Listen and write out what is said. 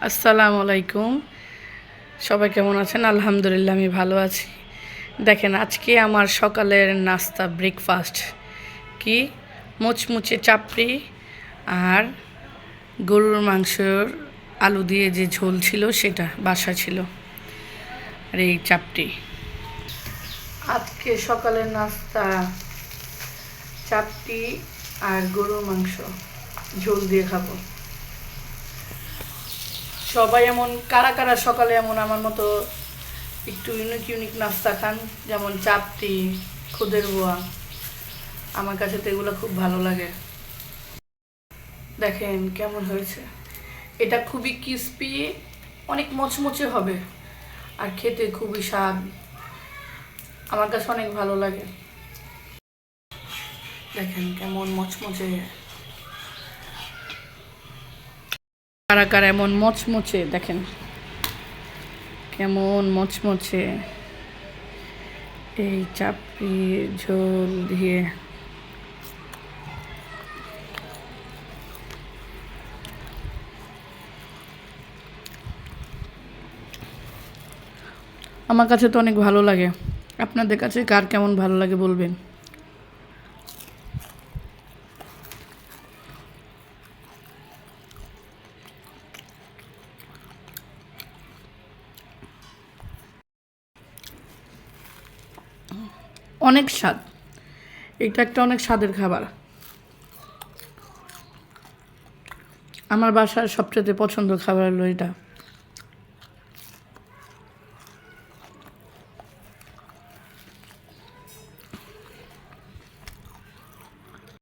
আসসালামু আলাইকুম। সবাই কেমন আছেন? আলহামদুলিল্লাহ আমি ভালো আছি। দেখেন আজকে আমার সকালের নাস্তা ব্রেকফাস্ট কি মুচমুচে চাপড়ি আর গরুর মাংসর আলু দিয়ে যে ঝোল ছিল সেটা বাসা ছিল, আর এই চাপড়ি। আজকে সকালের নাস্তা চাপড়ি আর গরুর মাংস ঝোল দিয়ে খাবো। সবাই এমন কারা কারা সকালে এমন আমার মতো একটু ইউনিক ইউনিক নাস্তা খান, যেমন চাপটি, খুদের বোয়া? আমার কাছে তো এগুলো খুব ভালো লাগে। দেখেন কেমন হয়েছে, এটা খুবই ক্রিস্পি, অনেক মচমচে হবে আর খেতে খুবই স্বাদ। আমার কাছে অনেক ভালো লাগে। দেখেন কেমন মচমচে, কারা কারা এমন মচমচে, দেখেন কেমন মচমচে এই চাপড়ি ঝোল দিয়ে। আমার কাছে তো অনেক ভালো লাগে। আপনাদের কাছে কার কেমন ভালো লাগে বলবেন। অনেক স্বাদ, এটা একটা অনেক স্বাদের খাবার। আমার বাসার সবচেয়ে পছন্দ খাবার হলো এটা।